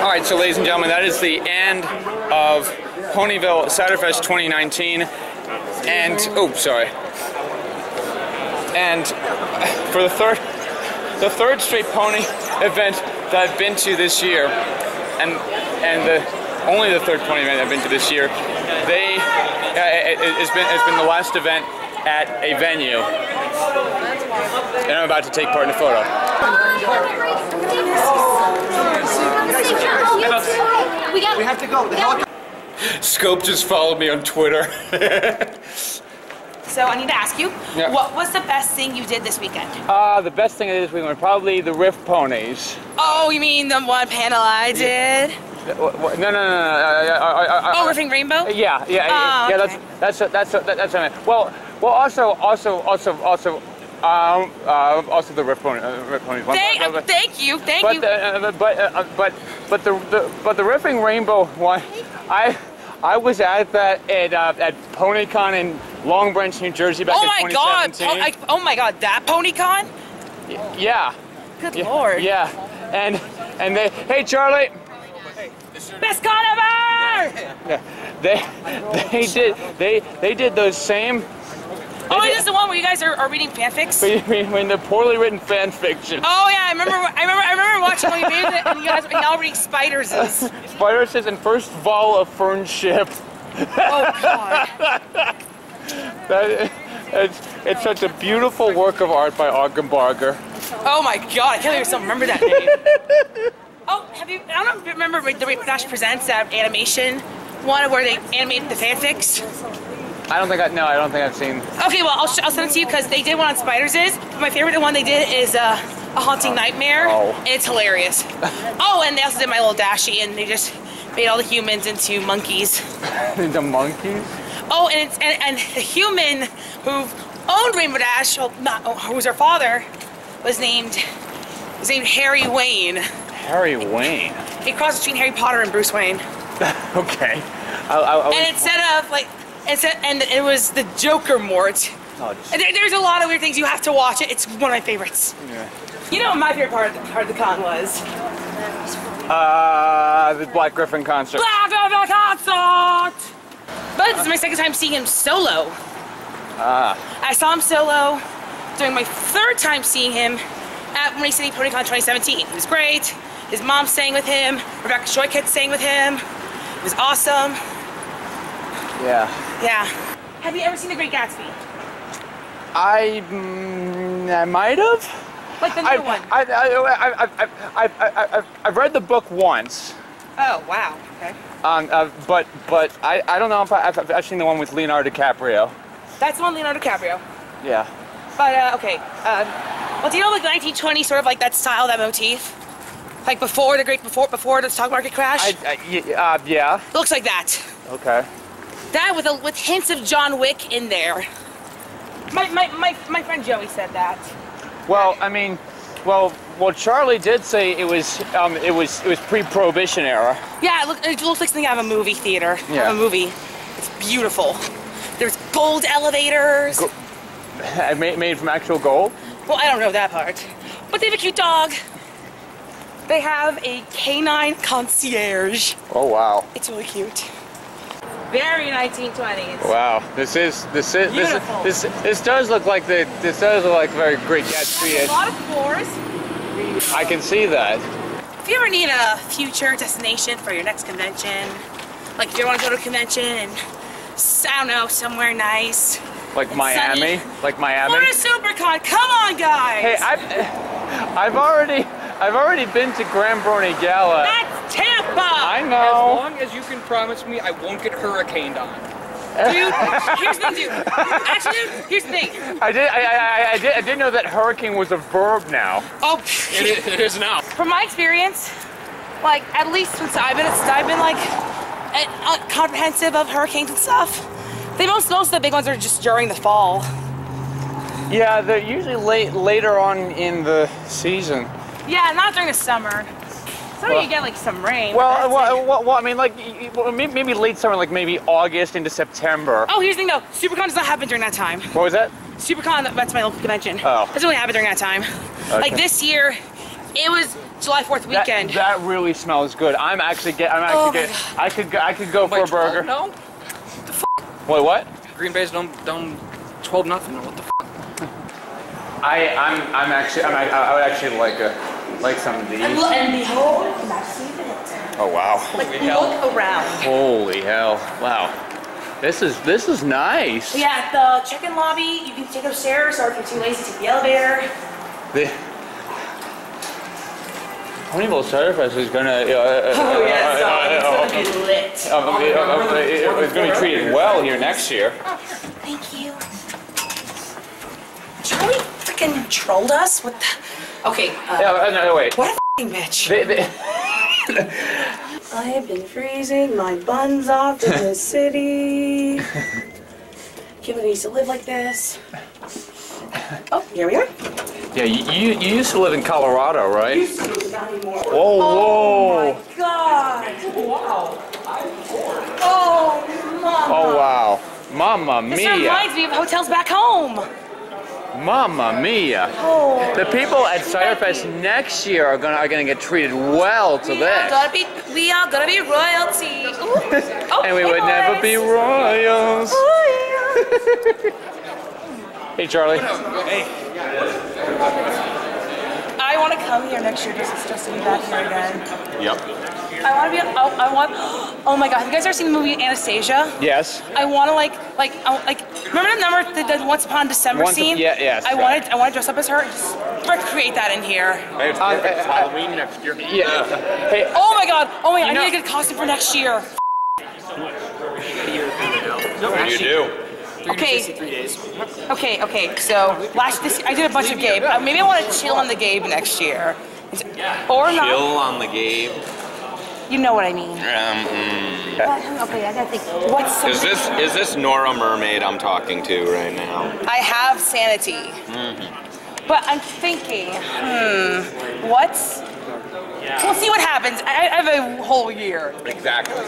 Alright, so ladies and gentlemen, that is the end of Ponyville Ciderfest 2019. And, oh, sorry. And for the third straight pony event that I've been to this year, and only the third pony event I've been to this year, it's been the last event at a venue. And I'm about to take part in a photo. We have to go. Scope just followed me on Twitter. So I need to ask you, yeah. What was the best thing you did this weekend? The best thing I did this weekend was probably the Riff Ponies. Oh, you mean the one panel I did? No. Oh, Riffing Rainbow? Yeah. Okay. That's what I meant. Well, also the Riff Ponies. Thank you. But the Riffing Rainbow one, I was at that at PonyCon in Long Branch, New Jersey back in 2017. Oh my God, that PonyCon? Yeah. Good Lord. Yeah, and they, hey Charlie. Best con ever! Yeah, they did those same. Oh, is this the one where you guys are reading fanfics? When the poorly written fan fiction. Oh yeah, I remember watching when you did it, and you guys are now reading Spiders'. Spiders' and First Vol of Fernship. Oh God. It's such a beautiful work of art by Augenbarger. Oh my God, I can't even still remember that name. Oh, I don't know if you remember the Rape Dash Presents that animation one where they animated the fanfics. I don't think I've seen. Okay, well I'll send it to you because they did one on Spiders'. But my favorite one they did is A Haunting Nightmare. Oh. And it's hilarious. Oh, and they also did My Little Dashie, and they just made all the humans into monkeys. Into monkeys? Oh, and the human who owned Rainbow Dash, who was her father, was named Harry Wayne. Harry Wayne. He crossed between Harry Potter and Bruce Wayne. Okay. And it was the Joker Mort. Oh, There's a lot of weird things. You have to watch it. It's one of my favorites. Yeah. You know what my favorite part of the con was? The Black Griffin concert. Black Griffin concert! But this is my second time seeing him solo. I saw him solo during my third time seeing him at Windy City PonyCon 2017. He was great. His mom sang with him. Rebecca Joykett sang with him. It was awesome. Yeah. Yeah. Have you ever seen The Great Gatsby? I might have. Like the new one? I've read the book once. Oh, wow. Okay. But I don't know if I've seen the one with Leonardo DiCaprio. That's the one with Leonardo DiCaprio. Yeah. But, okay. Well, do you know, like, 1920, sort of like that style, that motif? Like before the stock market crash? Yeah. It looks like that. Okay. That with hints of John Wick in there. My friend Joey said that. Well, I mean, well, Charlie did say it was pre-Prohibition era. Yeah, it looks like something out of a movie theater. Yeah. Of a movie. It's beautiful. There's gold elevators. Made from actual gold? Well, I don't know that part. But they have a cute dog. They have a canine concierge. Oh wow. It's really cute. Very 1920s. Wow. This does look like very Great Gatsby. A lot of floors. I can see that. If you ever need a future destination for your next convention, like if you want to go to a convention and I don't know, somewhere nice. Like Miami? Sunny. Like Miami? Florida SuperCon, come on guys! Hey, I've already been to Grand Brony Gala. That's Tampa! I know. As long as you can promise me I won't get hurricaned on. Dude, here's the thing, dude. Actually, dude, here's the thing. I did know that hurricane was a verb now. Oh, It is now. From my experience, like at least since I've been like comprehensive of hurricanes and stuff. Most of the big ones are just during the fall. Yeah, they're usually later on in the season. Yeah, not during the summer. Summer you get like some rain. Well, I mean, like maybe late summer, like maybe August into September. Oh, here's the thing though. SuperCon does not happen during that time. What was that? SuperCon, that's my local convention. Oh. Doesn't really happen during that time. Okay. Like this year, it was July 4th weekend. That really smells good. I could go for a burger. No. Wait, what? Green Bay's down 12-0. What the f? I would actually like some of these. And behold, that's even it. Oh wow. Like, look around. Holy hell! Wow. This is nice. Yeah, the check-in lobby. You can take upstairs, or if you're too lazy, take the elevator. The Ponyville Ciderfest is gonna. It's gonna be lit. It's gonna be treated well here next year. Thank you. Charlie freaking trolled us with the... Okay, no, wait. What a f***ing bitch. I have been freezing my buns off in this city. Can't believe I used to live like this. Oh, here we are. Yeah, you used to live in Colorado, right? Not anymore. Whoa, whoa. Oh my god. Wow. Oh, mama. Oh, wow. Mamma This mia. reminds me of hotels back home. Mamma mia. Oh. The people at Ciderfest next year are gonna get treated well to this. We are gonna be royalty. Ooh. Oh, And we hey would never boys. be royals. Hey, Charlie. Hey. I want to come here next year just to be back here again. Yep. I want to be. Oh my god! Have you guys ever seen the movie Anastasia? Yes. I want to remember the number the Once Upon December scene? Yes. I want to dress up as her and just recreate that in here. Hey, it's perfect. It's Halloween next year. Yeah. Hey. Oh my god! I need a good costume for next year. What do you do? Okay. Okay. So I did a bunch of Gabe. Maybe I want to chill on the Gabe next year, or not. Chill on the game. You know what I mean. Okay, I gotta think. What's something? Is this Nora Mermaid I'm talking to right now? I have sanity. But I'm thinking, what's... We'll see what happens. I have a whole year. Exactly.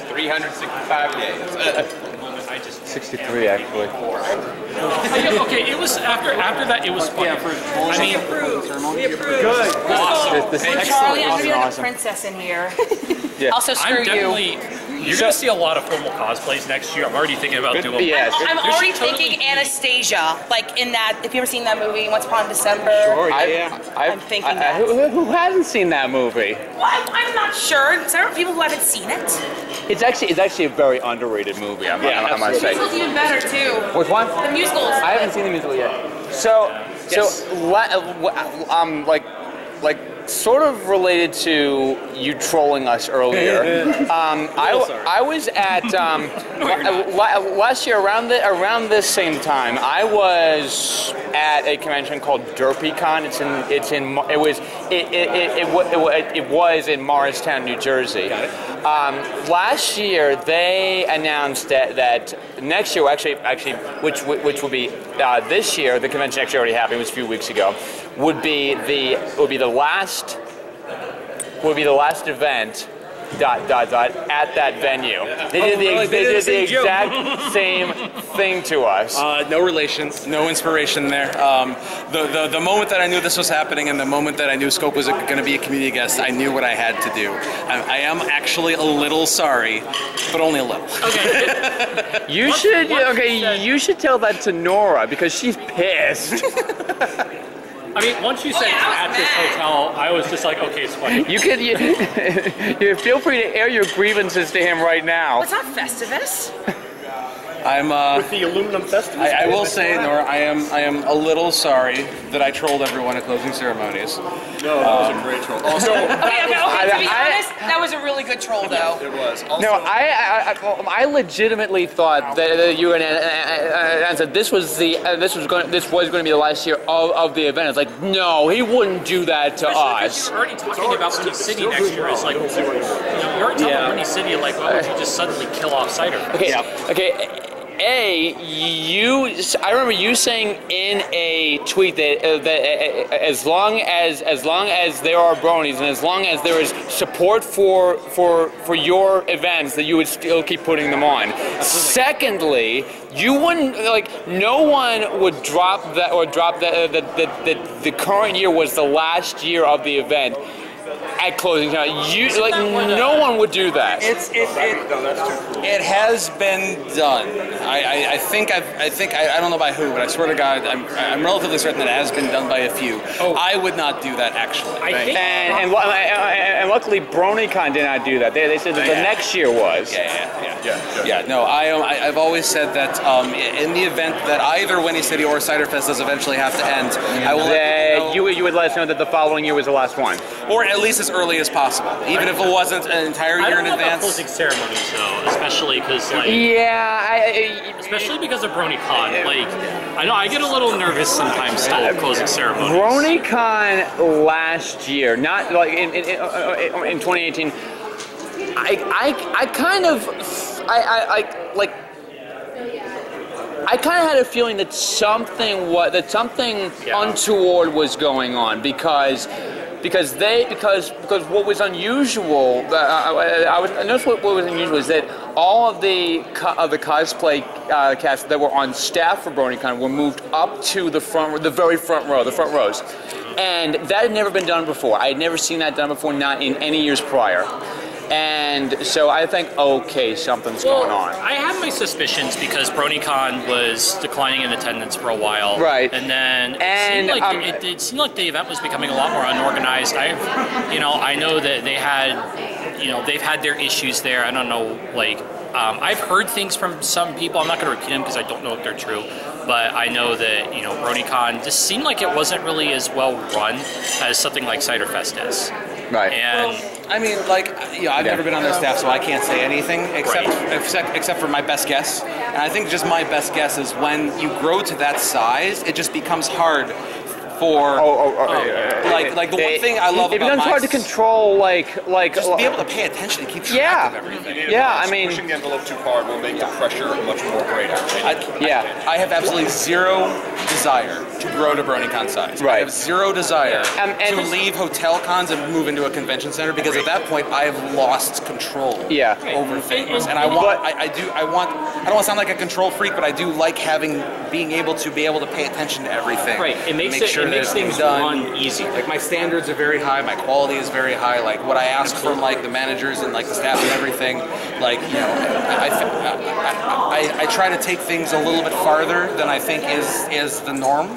365 days. 63 actually. Okay, it was after that. It was fun. I mean, We approve. good. Awesome. This Charlie, I'm gonna be like a princess in here. Yeah. Also, screw I'm definitely. You're gonna see a lot of formal cosplays next year. I'm already thinking about doing. Yes. I'm already totally thinking Anastasia, like in that. If you ever seen that movie, Once Upon December. Sure, I'm thinking that. Who hasn't seen that movie? Well, I'm not sure. There are people who haven't seen it. It's actually a very underrated movie. I must The say. musical's even better too. Which one? The musicals. I haven't seen the musical yet. So sort of related to you trolling us earlier. I was at last year around this same time. I was at a convention called DerpyCon. It was in Morristown, New Jersey. Last year they announced that next year, actually, which will be this year. The convention actually already happened. It was a few weeks ago. Would be the last event at that venue. They did the exact same thing to us. No relations, no inspiration there. The moment that I knew this was happening and the moment that I knew Scope was going to be a community guest, I knew what I had to do. I am actually a little sorry, but only a little. Okay. You should tell that to Nora because she's pissed. I mean, once you said at this hotel, I was just like, okay, it's fine. You feel free to air your grievances to him right now. It's not Festivus. I'm With the aluminum festival. I will say, Nora, I am a little sorry that I trolled everyone at closing ceremonies. No, that was a great troll. Also, Okay, to be honest, that was a really good troll, though. it was. Also, No, I legitimately thought that you and said this was going to be the last year of the event. It's like, no, he wouldn't do that to us. You're already talking about Windy City next year. It's like, you're already talking about Windy City. Like, why would you just suddenly kill off cider? Okay. I remember you saying in a tweet that as long as there are bronies and as long as there is support for your events, that you would still keep putting them on. Secondly, you wouldn't no one would drop that the current year was the last year of the event. at closing time. No one would do that. It has been done. I think I don't know by who, but I swear to God, I'm relatively certain that it has been done by a few. I would not do that actually. And luckily BronyCon did not do that. They said that the next year was. Yeah. No, I've always said that in the event that either Windy City or Ciderfest does eventually have to end, I will let you know. You would let us know that the following year was the last one, or at least as early as possible, even if it wasn't an entire year in advance. I don't know about closing ceremonies though, especially because especially because of BronyCon. Like, I know I get a little nervous sometimes still at closing ceremonies. BronyCon last year, not like in 2018. I kind of had a feeling that something untoward was going on because what was unusual. I noticed what was unusual is that all of the cosplay cast that were on staff for BronyCon were moved up to the front rows, and that had never been done before. I had never seen that done before, not in any years prior. And so I think, okay, something's going on. I have my suspicions because BronyCon was declining in attendance for a while. Right. And then it seemed like the event was becoming a lot more unorganized. I know that they've had their issues there. I don't know, I've heard things from some people. I'm not going to repeat them because I don't know if they're true. But I know that, BronyCon just seemed like it wasn't really as well run as something like Ciderfest is. Right. And I've never been on their staff, so I can't say anything except for my best guess. And I think just my best guess is when you grow to that size, it just becomes hard for the one thing I love about it becomes hard to control just be able to pay attention and keep track of everything. Pushing the envelope too hard will make the pressure much more greater. I have absolutely zero desire to grow to BronyCon size. Right. I have zero desire to leave hotel cons and move into a convention center because at that point I have lost control over things. And I don't want to sound like a control freak, but I do like being able to pay attention to everything. Right. It makes things run easy. Like my standards are very high, my quality is very high. Like what I ask from the managers and the staff and everything. I try to take things a little bit farther than I think is the norm,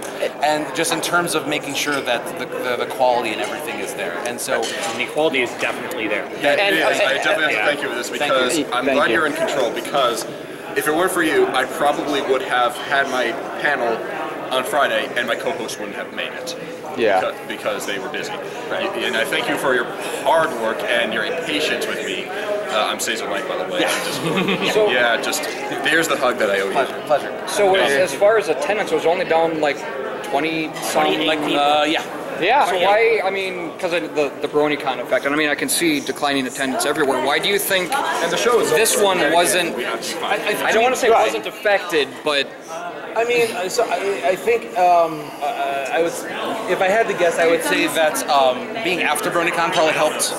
and just in terms of making sure that the quality and everything is there. And so the quality is definitely there. I definitely have to thank you for this because I'm glad you're in control. Because if it weren't for you, I probably would have had my panel on Friday, and my co-host wouldn't have made it. Yeah. Because they were busy. Right. And I thank you for your hard work and your patience with me. I'm Cesar White, by the way. There's the hug that I owe you. Pleasure. So as far as attendance, it was only down 20-some Yeah. So why, because of the BronyCon effect, and I can see declining attendance everywhere. Why do you think this one wasn't, I don't want to say wasn't affected, but... I think I would, if I had to guess, I would say that being after BronyCon probably helped.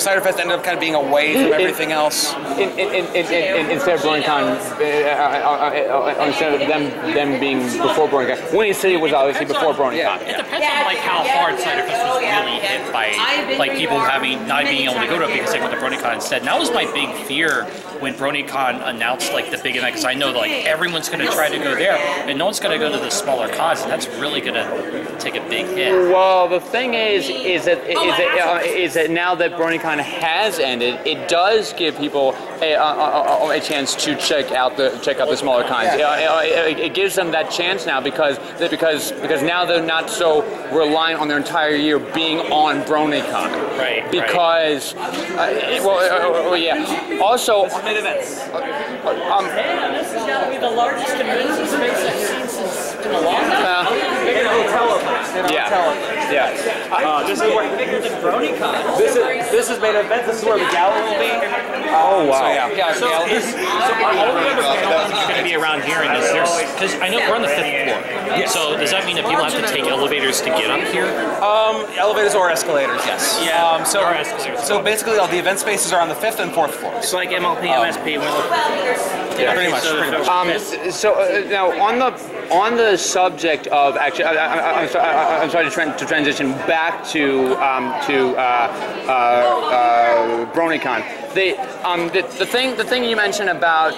Ciderfest ended up kind of being away from everything else. Instead of BronyCon, instead of them being before BronyCon, Windy City was obviously before BronyCon. It depends on how hard Ciderfest was really hit by people not being able to go to it because they went to BronyCon instead. And that was my big fear when BronyCon announced the big event, because I know everyone's going to try to go there and no one's going to go to the smaller cons, and that's really going to take a big hit. Well, the thing is that now that BronyCon has ended, it does give people a chance to check out the smaller cons. It gives them that chance now because now they're not so reliant on their entire year being on BronyCon. Right. Because Also. Events. This has got to be the largest convention space I've seen since in a long time. Bigger than hotel events. This is where bigger than BronyCon. This is made an event. This is where the gala will be. Oh wow! So are all the other panels going to be around here? And because I know we're on the 5th floor. Yes. So does that mean that people have to take elevators to get up here? Elevators or escalators, yes. Yeah. So basically, all the event spaces are on the 5th and 4th floors. So like MLP, MSP, pretty much. So now on the the subject of actually, I'm sorry to transition back to BronyCon. The thing you mentioned about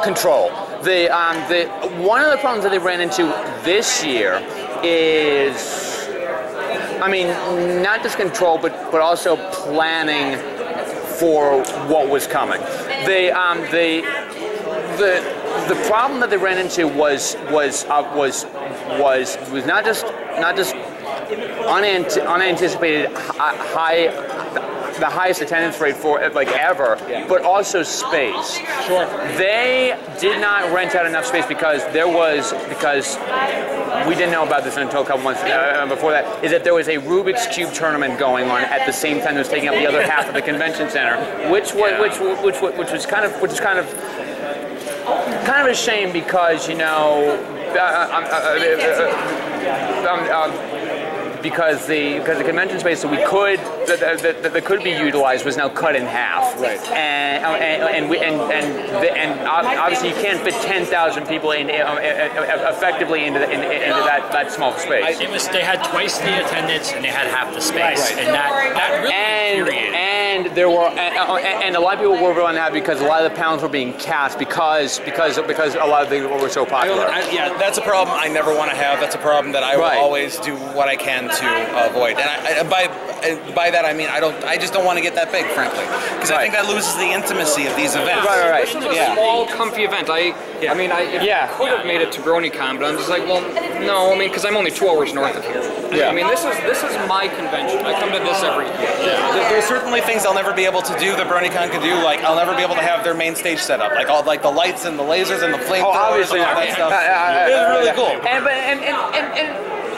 control. One of the problems that they ran into this year is, I mean, not just control, but also planning for what was coming. The problem that they ran into was not just unanticipated the highest attendance rate for like ever, but also space. Sure. They did not rent out enough space because we didn't know about this until a couple months before that. Is that there was a Rubik's Cube tournament going on at the same time that was taking up the other half of the convention center, which was kind of a shame because because the convention space that could be utilized was now cut in half, right? And obviously you can't fit 10,000 people effectively into that small space. They had twice the attendance and they had half the space, right. And that really infuriated. And there were and a lot of people were really unhappy because a lot of the pounds were being cast because a lot of things were so popular. Yeah, that's a problem I never want to have. That's a problem that I will always do what I can to avoid. And by that I mean I just don't want to get that big, frankly, because I think that loses the intimacy of these events. Right. This is a small, comfy event. I could have made it to BronyCon, but I'm just like, well, no. I mean, because I'm only 2 hours north of here. Yeah. I mean, this is my convention. I come to this every year. Yeah. There's certainly things I'll never be able to do that BronyCon can do. Like I'll never be able to have their main stage set up, like all like the lights and the lasers and the flamethrowers. Obviously, and all that stuff. It's really cool.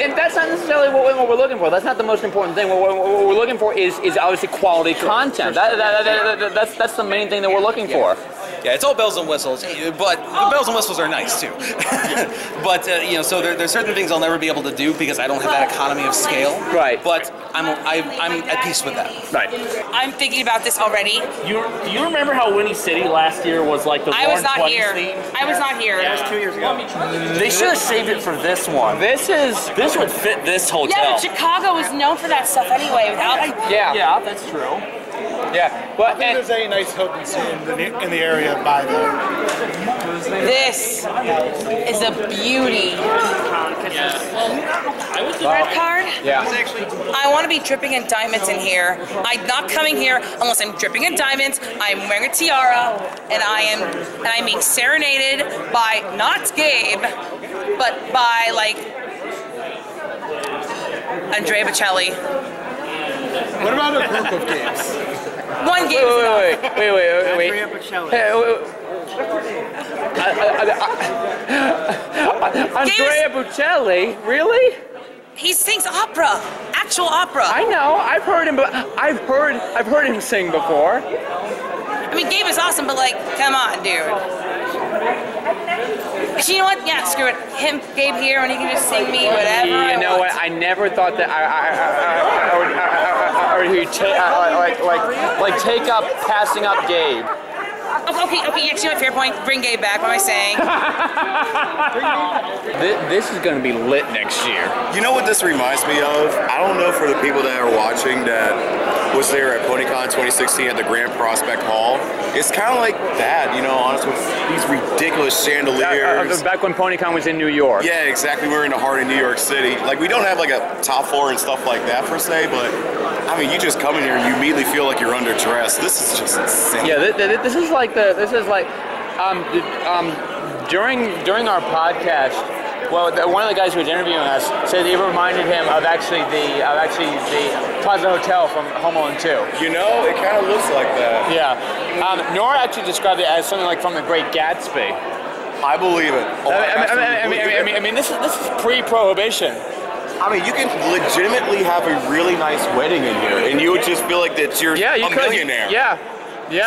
And that's not necessarily what we're looking for. That's not the most important thing. What we're looking for is obviously quality content. That's the main thing that we're looking for. Yeah, it's all bells and whistles, but the bells and whistles are nice too. But so there's certain things I'll never be able to do because I don't have that economy of scale. Right. But I'm at peace with that. Right. I'm thinking about this already. Do you remember how Winnie City last year was like the I was not 20 here. theme? I was not here. That was 2 years ago. They should have saved it for this one. This would fit this hotel. Yeah, but Chicago is known for that stuff anyway. Without Yeah, that's true. Yeah, but there's a nice Hilton in the area by the. this is a beauty. Red card? yeah. I want to be dripping in diamonds in here. I'm not coming here unless I'm dripping in diamonds. I'm wearing a tiara, and I'm being serenaded by not Gabe, but by like Andrea Bocelli. What about a group of games? One game. Wait. Andrea Bocelli, really? He sings opera, actual opera. I know. I've heard him, but I've heard him sing before. I mean, Gabe is awesome, but like, come on, dude. Actually, you know what? Yeah, screw it. Gabe here, and he can just sing me whatever I know want. what? I never thought that I would take up passing up Gabe. Okay, actually, my fair point. Bring Gabe back. What am I saying? This is going to be lit next year. You know what this reminds me of? I don't know for the people that are watching that was there at Ponycon 2016 at the Grand Prospect Hall. It's kind of like that, honestly, with these ridiculous chandeliers. Back when Ponycon was in New York. Yeah, exactly. We're in the heart of New York City. Like, we don't have like a top floor and stuff like that per se, but I mean, you just come in here and you immediately feel like you're underdressed. This is just insane. Yeah, this is like during our podcast. Well, one of the guys who was interviewing us said it reminded him of actually the Plaza Hotel from Home Alone 2. It kind of looks like that. Yeah. Nora actually described it as something like from The Great Gatsby. I believe it. I mean, this is pre-prohibition. I mean, you can legitimately have a really nice wedding in here, and you would just feel like that you're a millionaire. Yeah.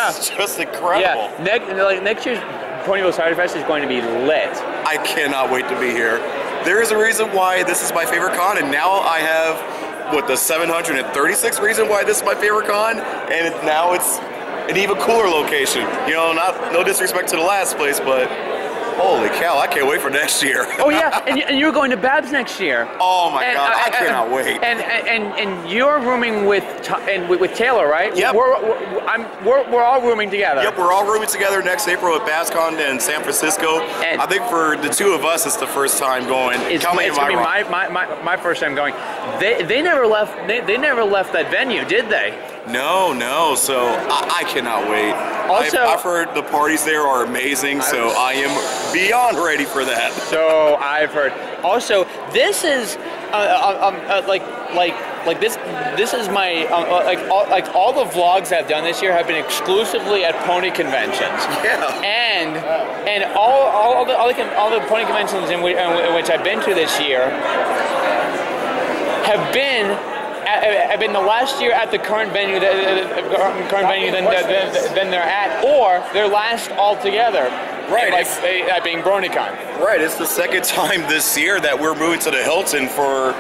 It's just incredible. Yeah. Next year's Ponyville Ciderfest is going to be lit. I cannot wait to be here. There is a reason why this is my favorite con, and now I have, the 736th reason why this is my favorite con, and now it's an even cooler location. You know, no disrespect to the last place, but holy cow, I can't wait for next year. Oh yeah, and you're going to Babs next year. Oh my God, I cannot wait. And you're rooming with Taylor, right? Yep. We're all rooming together. Yep, we're all rooming together next April at BabsCon in San Francisco. And I think for the two of us, it's the first time going. It's gonna be my first time going. They never left. They never left that venue, did they? No. So I cannot wait. Also, I've heard the parties there are amazing, so I am beyond ready for that. So I've heard. Also, this is this is my all the vlogs I've done this year have been exclusively at pony conventions. Yeah. And all the pony conventions in which I've been to this year have been the last year at the current venue than they're at, or their last altogether. Right. Like being BronyCon. Right. It's the second time this year that we're moving to the Hilton for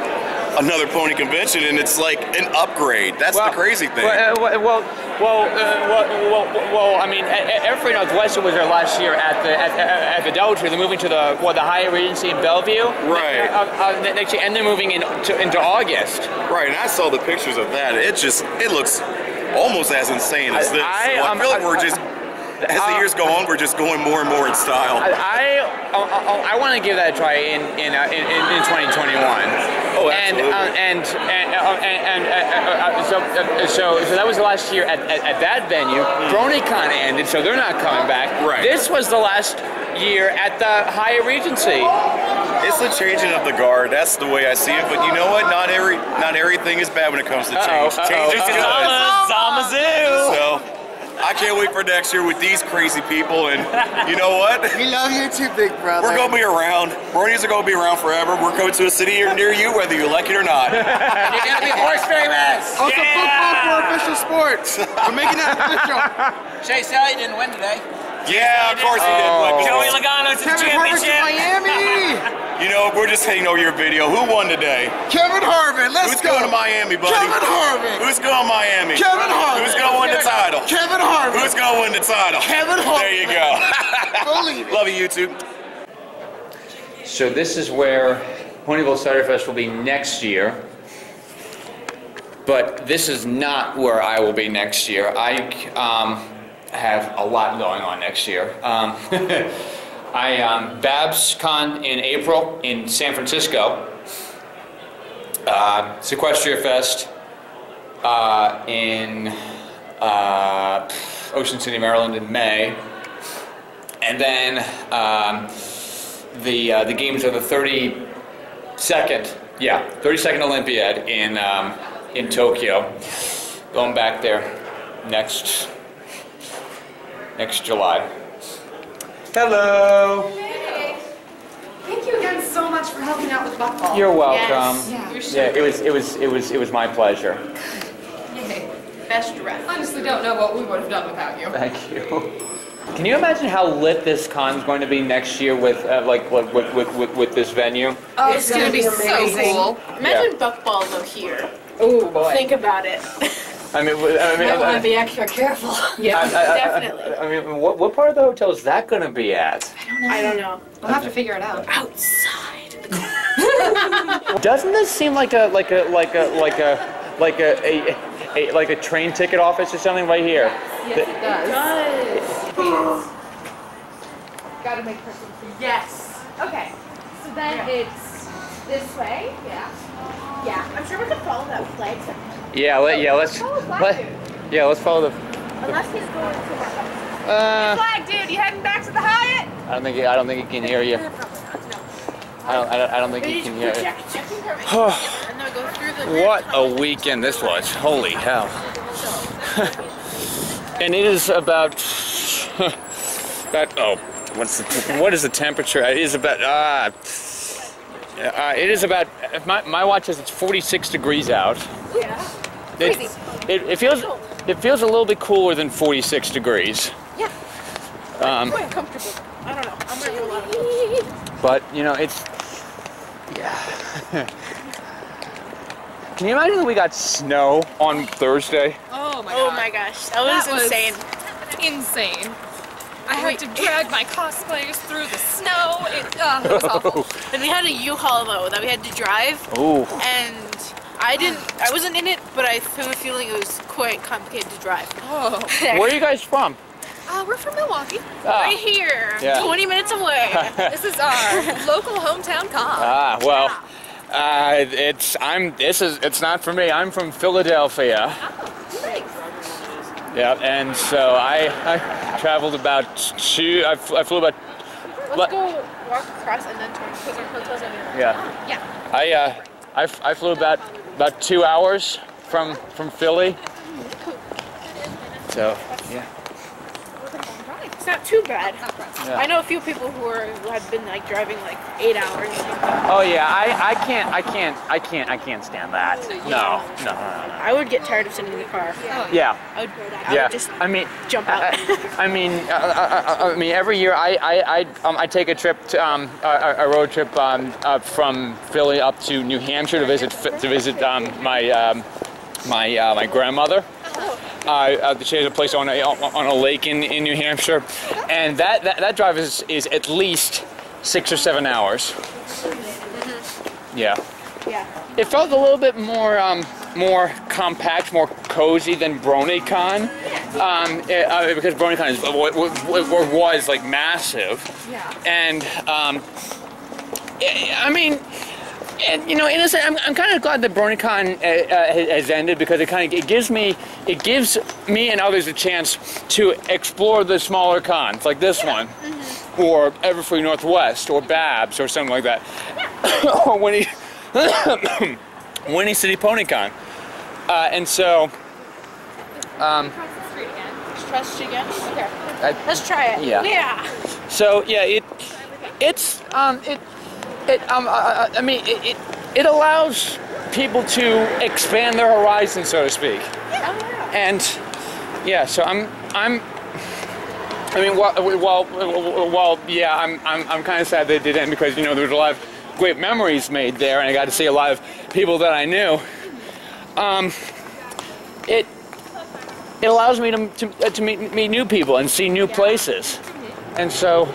another pony convention, and it's like an upgrade. That's the crazy thing. Well, I mean, Every Northwestern was their last year at the Doubletree. They're moving to the Hyatt Regency in Bellevue. Right. Next year, and they're moving into August. Right, and I saw the pictures of that. It looks almost as insane as this. I feel like we're just. As the years go on, we're just going more and more in style. I want to give that a try in 2021. Oh, absolutely. So that was the last year at that venue. BronyCon ended, so they're not coming back. Right. This was the last year at the Hyatt Regency. It's the changing of the guard. That's the way I see it. But you know what? Not everything is bad when it comes to change. Change is good. Zamazoo. So. I can't wait for next year with these crazy people, and you know what? We love you too, big brother. We're going to be around. Bronies are going to be around forever. We're coming to a city near you, whether you like it or not. You're going to be horse famous. Also, football for official sports. We're making that official. Chase Elliott didn't win today. Yeah, of course he did. Joey Logano to the championship. Miami. You know, we're just hitting over your video. Who won today? Kevin Harvick. Let's go. Who's going to Miami, buddy? Kevin Harvick. Who's going to Miami? Kevin Harvick. Who's going to win the title? Kevin Harvick. Who's going to win the title? Kevin Harvick. There you go. Believe it. Love you, YouTube. So this is where Ponyville Ciderfest will be next year. But this is not where I will be next year. I have a lot going on next year. BabsCon in April in San Francisco, Sequestria Fest in Ocean City, Maryland in May, and then the games are the 32nd Olympiad in Tokyo. Going back there next July. Hello. Hey. Thank you again so much for helping out with buckball. You're welcome. Yes. Yeah, it was my pleasure. Yay. Best dress. Honestly, don't know what we would have done without you. Thank you. Can you imagine how lit this con's going to be next year with with this venue? Oh, it's going to be so cool. Imagine buckball though here. Oh boy. Think about it. I want to be extra careful. Yeah, definitely. I mean, what part of the hotel is that going to be at? I don't know. We'll have to figure it out. Outside. Doesn't this seem like a train ticket office or something right here? Yes, it does. Gotta make person. Yes. Okay. So then it's this way. Yeah. Yeah. I'm sure we can follow that flag. Let's follow the. Unless he's going to. Flag, dude. You heading back to the Hyatt? I don't think he can hear you. I don't think he can hear you. What a weekend this was! Holy hell! And it is about what is the temperature? It is about my watch says it's 46 degrees out. Yeah. It feels a little bit cooler than 46 degrees. Yeah. Quite uncomfortable. I don't know. I'm wearing a lot of clothes. But can you imagine that we got snow on Thursday? Oh my gosh. That was insane. insane. I had to drag my cosplayers through the snow. It was awful. And we had a U-Haul though that we had to drive. Ooh. And I wasn't in it, but I have a feeling it was quite complicated to drive. Oh. Where are you guys from? We're from Milwaukee. Right here, Yeah. 20 minutes away. This is our local hometown con. Well, it's not for me. I'm from Philadelphia. Oh, nice. Yeah, and so I traveled about I flew about. Let's go walk across and then turn because our hotel's over there. Yeah. Yeah. I flew about 2 hours from Philly. So yeah. It's not too bad. Yeah. I know a few people who have been like driving like 8 hours. Oh yeah, I can't stand that. No. I would get tired of sitting in the car. Yeah. I would just jump out. I mean, every year I take a trip to a road trip from Philly up to New Hampshire to visit my grandmother. She has a place on a lake in New Hampshire, and that drive is at least 6 or 7 hours. Yeah. Yeah. It felt a little bit more compact, more cozy than BronyCon, because BronyCon was like massive. Yeah. And I mean. And in a sense, I'm kind of glad that BronyCon has ended because it gives me and others a chance to explore the smaller cons like this one, or Everfree Northwest, or Babs, or something like that, or Winnie City PonyCon, and so. Trust again. Here. Let's try it. Yeah. Yeah. So yeah, it allows people to expand their horizons, so to speak. Yeah. And yeah, so I'm kind of sad they did end because there was a lot of great memories made there, and I got to see a lot of people that I knew. It allows me to meet new people and see new places, and so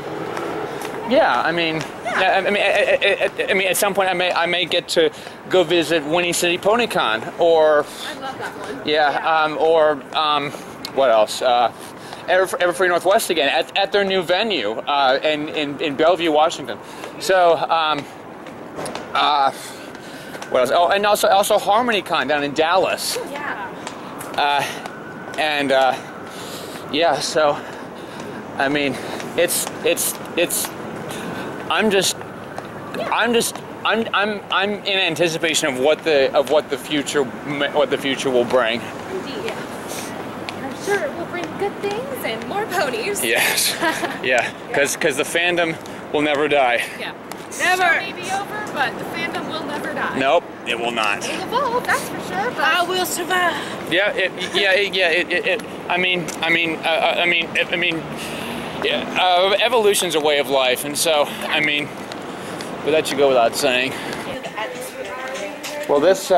yeah, I mean, at some point I may get to go visit Winnie City PonyCon, or I love that one. Yeah. What else? Everfree Northwest again at their new venue in Bellevue, Washington. So what else? Oh, and also HarmonyCon down in Dallas. Yeah. Yeah. So I mean, I'm in anticipation of what the future will bring. Indeed, yeah. I'm sure it will bring good things and more ponies. Yes. Yeah. Because the fandom will never die. Yeah. Never. The show may be over, but the fandom will never die. Nope, it will not. It'll evolve, that's for sure. But I will survive. Yeah. Evolution's a way of life, and so but that should go without saying. Well, this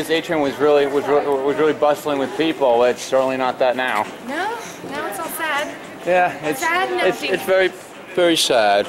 atrium was really bustling with people. It's certainly not that now. no, now it's all sad. Yeah, Sad and empty. it's very, very sad.